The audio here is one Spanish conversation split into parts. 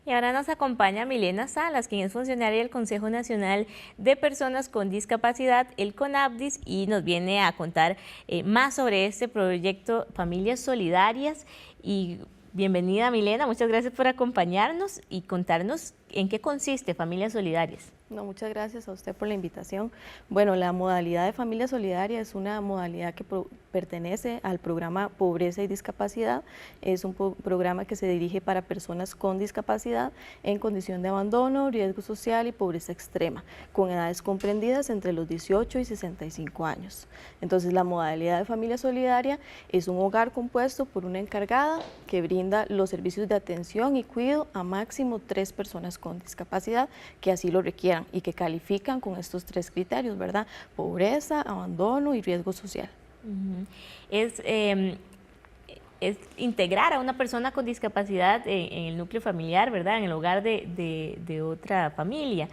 Y ahora nos acompaña Milena Salas, quien es funcionaria del Consejo Nacional de Personas con Discapacidad, el CONAPDIS, y nos viene a contar más sobre este proyecto Familias Solidarias. Y bienvenida, Milena, muchas gracias por acompañarnos y contarnos en qué consiste Familias Solidarias. No, muchas gracias a usted por la invitación. Bueno, la modalidad de Familia Solidaria es una modalidad que pertenece al programa Pobreza y Discapacidad. Es un programa que se dirige para personas con discapacidad en condición de abandono, riesgo social y pobreza extrema, con edades comprendidas entre los 18 y 65 años. Entonces, la modalidad de Familia Solidaria es un hogar compuesto por una encargada que brinda los servicios de atención y cuidado a máximo 3 personas con discapacidad que así lo requieran y que califican con estos 3 criterios, ¿verdad? Pobreza, abandono y riesgo social. Es integrar a una persona con discapacidad en el núcleo familiar, ¿verdad? En el hogar de otra familia.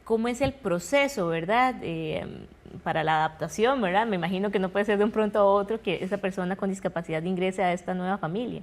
¿Cómo es el proceso, verdad? Para la adaptación, ¿verdad? Me imagino que no puede ser de un pronto a otro que esa persona con discapacidad ingrese a esta nueva familia.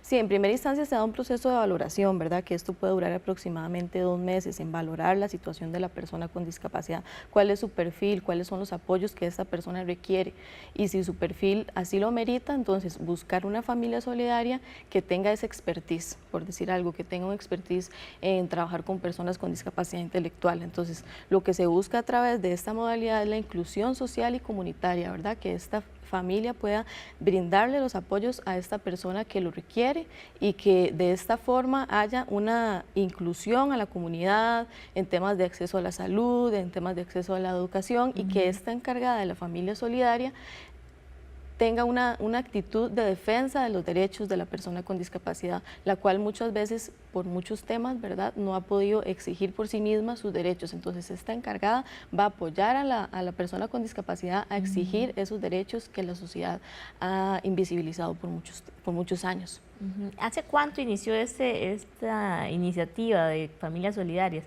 Sí, en primera instancia se da un proceso de valoración, ¿verdad? Que esto puede durar aproximadamente 2 meses en valorar la situación de la persona con discapacidad, cuál es su perfil, cuáles son los apoyos que esta persona requiere, y si su perfil así lo merita, entonces buscar una familia solidaria que tenga esa expertise, por decir algo, que tenga un expertise en trabajar con personas con discapacidad intelectual. Entonces, lo que se busca a través de esta modalidad es la inclusión social y comunitaria, ¿verdad? Que esta familia pueda brindarle los apoyos a esta persona que lo requiere y que de esta forma haya una inclusión a la comunidad en temas de acceso a la salud, en temas de acceso a la educación, y que esta encargada de la familia solidaria tenga una actitud de defensa de los derechos de la persona con discapacidad, la cual muchas veces, por muchos temas, ¿verdad?, no ha podido exigir por sí misma sus derechos. Entonces, esta encargada va a apoyar a la persona con discapacidad a exigir esos derechos que la sociedad ha invisibilizado por muchos años. ¿Hace cuánto inició esta iniciativa de Familias Solidarias?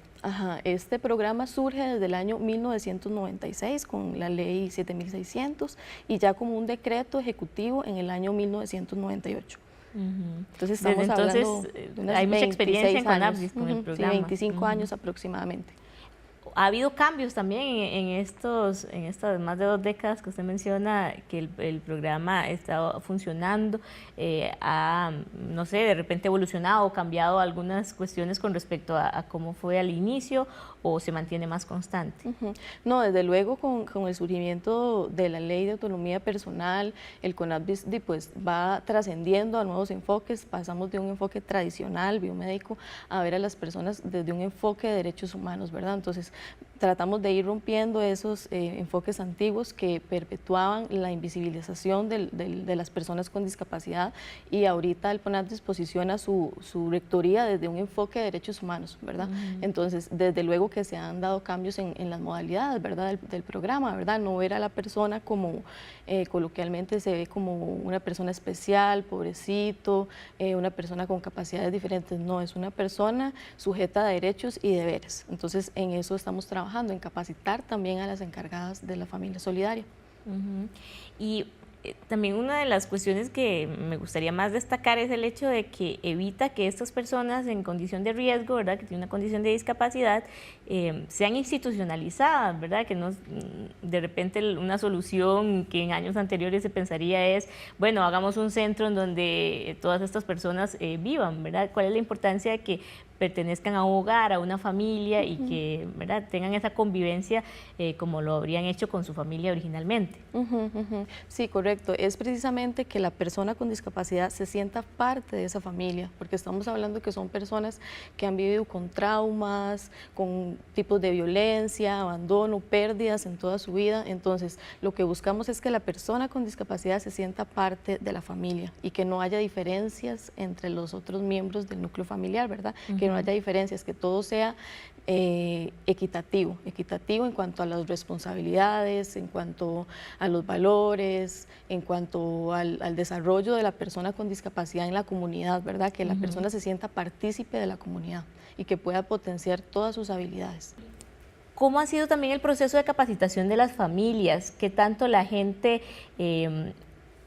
Este programa surge desde el año 1996 con la ley 7600 y ya como un decreto ejecutivo en el año 1998. Entonces estamos hablando de unas hay mucha experiencia en CONAPDIS con el programa. Sí, 25 años aproximadamente. Ha habido cambios también en estas más de 2 décadas que usted menciona que el programa está funcionando, ha, no sé, de repente evolucionado o cambiado algunas cuestiones con respecto a cómo fue al inicio, o se mantiene más constante. No, desde luego con el surgimiento de la ley de autonomía personal, el CONAPDIS pues va trascendiendo a nuevos enfoques. Pasamos de un enfoque tradicional biomédico a ver a las personas desde un enfoque de derechos humanos, ¿verdad? Entonces tratamos de ir rompiendo esos enfoques antiguos que perpetuaban la invisibilización de las personas con discapacidad, y ahorita el CONAPDIS posiciona su rectoría desde un enfoque de derechos humanos, ¿verdad? Entonces, desde luego que se han dado cambios en las modalidades, ¿verdad?, del programa, ¿verdad? No ver a la persona como coloquialmente se ve como una persona especial, pobrecito, una persona con capacidades diferentes. No, es una persona sujeta a derechos y deberes. Entonces, en eso estamos trabajando, en capacitar también a las encargadas de la familia solidaria. Y también una de las cuestiones que me gustaría más destacar es el hecho de que evita que estas personas en condición de riesgo, ¿verdad?, que tienen una condición de discapacidad, sean institucionalizadas, ¿verdad?, que no, de repente una solución que en años anteriores se pensaría es, bueno, hagamos un centro en donde todas estas personas vivan, ¿verdad? ¿Cuál es la importancia de que pertenezcan a un hogar, a una familia, y que, ¿verdad?, tengan esa convivencia como lo habrían hecho con su familia originalmente? Sí, correcto. Es precisamente que la persona con discapacidad se sienta parte de esa familia, porque estamos hablando que son personas que han vivido con traumas, con tipos de violencia, abandono, pérdidas en toda su vida. Entonces, lo que buscamos es que la persona con discapacidad se sienta parte de la familia y que no haya diferencias entre los otros miembros del núcleo familiar, ¿verdad? Que no haya diferencias, que todo sea equitativo en cuanto a las responsabilidades, en cuanto a los valores, en cuanto al desarrollo de la persona con discapacidad en la comunidad, ¿verdad? Que la persona se sienta partícipe de la comunidad y que pueda potenciar todas sus habilidades. ¿Cómo ha sido también el proceso de capacitación de las familias? ¿Qué tanto la gente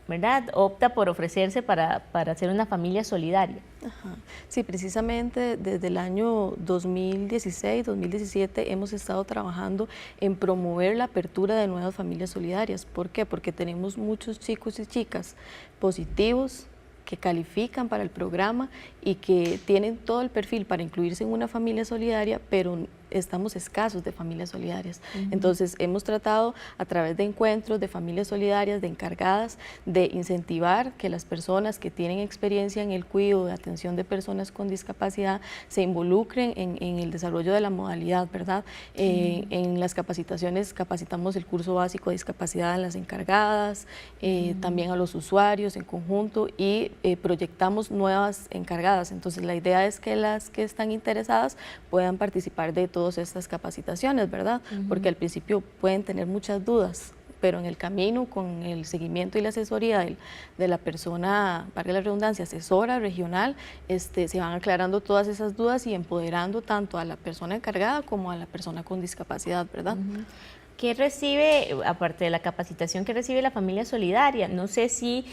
¿verdad?, opta por ofrecerse para hacer una familia solidaria. Ajá. Sí, precisamente desde el año 2016, 2017 hemos estado trabajando en promover la apertura de nuevas familias solidarias. ¿Por qué? Porque tenemos muchos chicos y chicas positivos que califican para el programa y que tienen todo el perfil para incluirse en una familia solidaria, pero estamos escasos de familias solidarias. Entonces hemos tratado a través de encuentros de familias solidarias, de encargadas, de incentivar que las personas que tienen experiencia en el cuidado de atención de personas con discapacidad se involucren en el desarrollo de la modalidad, ¿verdad? En las capacitaciones capacitamos el curso básico de discapacidad a las encargadas, también a los usuarios en conjunto, y proyectamos nuevas encargadas. Entonces la idea es que las que están interesadas puedan participar de todas estas capacitaciones, ¿verdad? Porque al principio pueden tener muchas dudas, pero en el camino, con el seguimiento y la asesoría de la persona, para la redundancia, asesora regional, se van aclarando todas esas dudas y empoderando tanto a la persona encargada como a la persona con discapacidad, ¿verdad? ¿Qué recibe, aparte de la capacitación, que recibe la familia solidaria? No sé si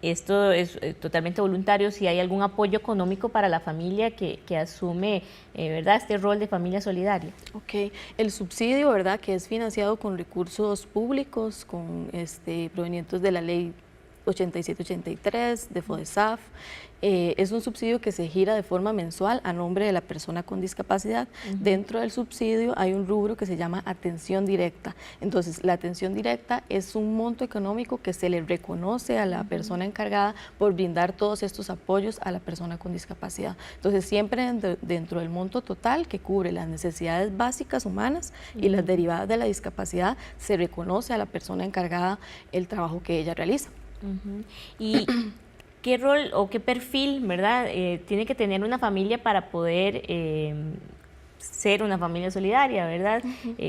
esto es totalmente voluntario, si hay algún apoyo económico para la familia que asume, ¿verdad?, este rol de familia solidaria. Ok, el subsidio, ¿verdad?, que es financiado con recursos públicos, provenientes de la ley 8783 de FODESAF, es un subsidio que se gira de forma mensual a nombre de la persona con discapacidad. Dentro del subsidio hay un rubro que se llama atención directa. Entonces, la atención directa es un monto económico que se le reconoce a la persona encargada por brindar todos estos apoyos a la persona con discapacidad. Entonces, siempre dentro del monto total que cubre las necesidades básicas humanas y las derivadas de la discapacidad, se reconoce a la persona encargada el trabajo que ella realiza. Y ¿qué rol o qué perfil, verdad, tiene que tener una familia para poder ser una familia solidaria, ¿verdad?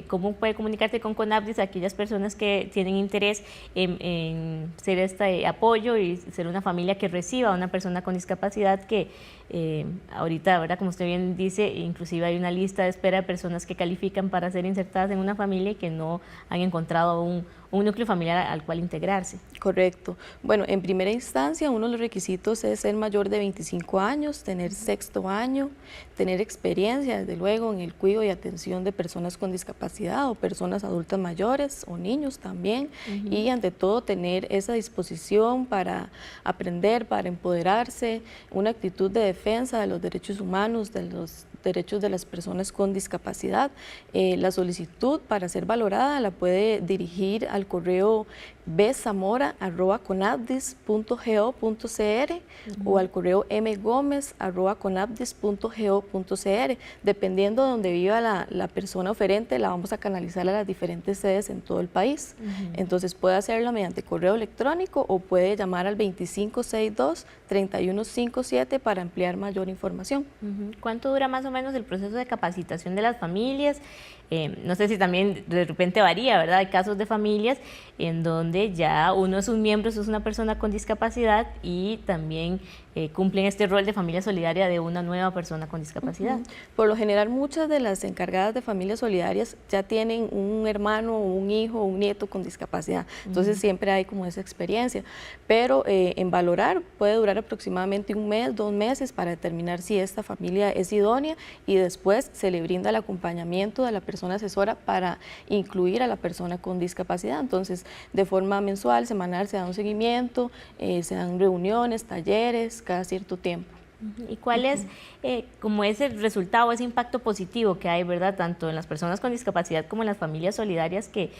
¿Cómo puede comunicarte con CONAPDIS aquellas personas que tienen interés en ser este apoyo y ser una familia que reciba a una persona con discapacidad que ahorita, ¿verdad?, como usted bien dice, inclusive hay una lista de espera de personas que califican para ser insertadas en una familia y que no han encontrado un núcleo familiar al cual integrarse? Correcto. Bueno, en primera instancia, uno de los requisitos es ser mayor de 25 años, tener sexto año, tener experiencia, desde luego, en el cuidado y atención de personas con discapacidad o personas adultas mayores o niños también, y ante todo tener esa disposición para aprender, para empoderarse, una actitud de defensa de los derechos humanos, de los derechos de las personas con discapacidad. La solicitud para ser valorada la puede dirigir al correo bzamora@conapdis.go.cr o al correo mgomez@conapdis.go.cr. Dependiendo de donde viva la persona oferente, la vamos a canalizar a las diferentes sedes en todo el país. Entonces puede hacerlo mediante correo electrónico o puede llamar al 2562-3157 para ampliar mayor información. ¿Cuánto dura más o menos el proceso de capacitación de las familias? No sé si también de repente varía, ¿verdad? Hay casos de familias en donde ya uno de sus miembros es una persona con discapacidad y también cumplen este rol de familia solidaria de una nueva persona con discapacidad. Por lo general, muchas de las encargadas de familias solidarias ya tienen un hermano, un hijo, un nieto con discapacidad. Entonces siempre hay como esa experiencia. Pero en valorar puede durar aproximadamente 1 mes, 2 meses para determinar si esta familia es idónea, y después se le brinda el acompañamiento de la persona asesora para incluir a la persona con discapacidad. Entonces, de forma mensual, semanal, se da un seguimiento, se dan reuniones, talleres, cada cierto tiempo. ¿Y cuál es como ese resultado, ese impacto positivo que hay, verdad, tanto en las personas con discapacidad como en las familias solidarias que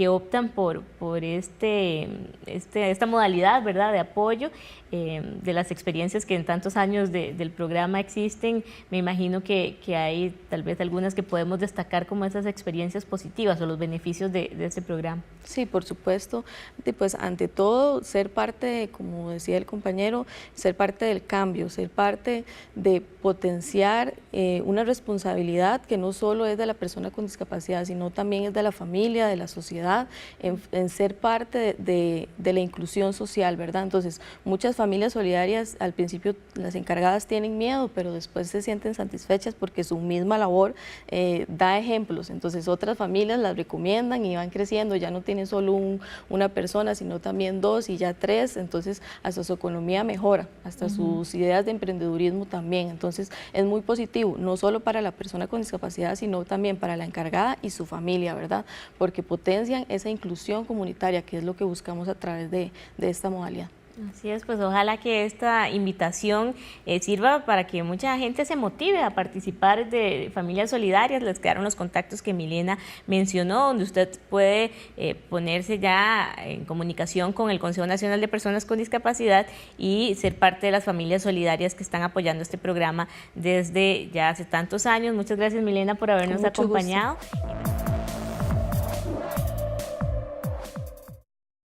optan por esta modalidad, verdad, de apoyo, de las experiencias que en tantos años del programa existen? Me imagino que hay tal vez algunas que podemos destacar como esas experiencias positivas o los beneficios de este programa. Sí, por supuesto. Pues ante todo, ser parte, como decía el compañero, ser parte del cambio, ser parte parte de potenciar una responsabilidad que no solo es de la persona con discapacidad, sino también es de la familia, de la sociedad, en ser parte de la inclusión social, ¿verdad? Entonces, muchas familias solidarias, al principio las encargadas tienen miedo, pero después se sienten satisfechas porque su misma labor da ejemplos. Entonces, otras familias las recomiendan y van creciendo, ya no tienen solo una persona, sino también dos y ya tres, entonces hasta su economía mejora, hasta sus ideas de emprendedurismo también. Entonces, es muy positivo, no solo para la persona con discapacidad, sino también para la encargada y su familia, ¿verdad? Porque potencian esa inclusión comunitaria, que es lo que buscamos a través de esta modalidad. Así es, pues ojalá que esta invitación sirva para que mucha gente se motive a participar de familias solidarias. Les quedaron los contactos que Milena mencionó, donde usted puede ponerse ya en comunicación con el Consejo Nacional de Personas con Discapacidad y ser parte de las familias solidarias que están apoyando este programa desde ya hace tantos años. Muchas gracias, Milena, por habernos acompañado. Gusto.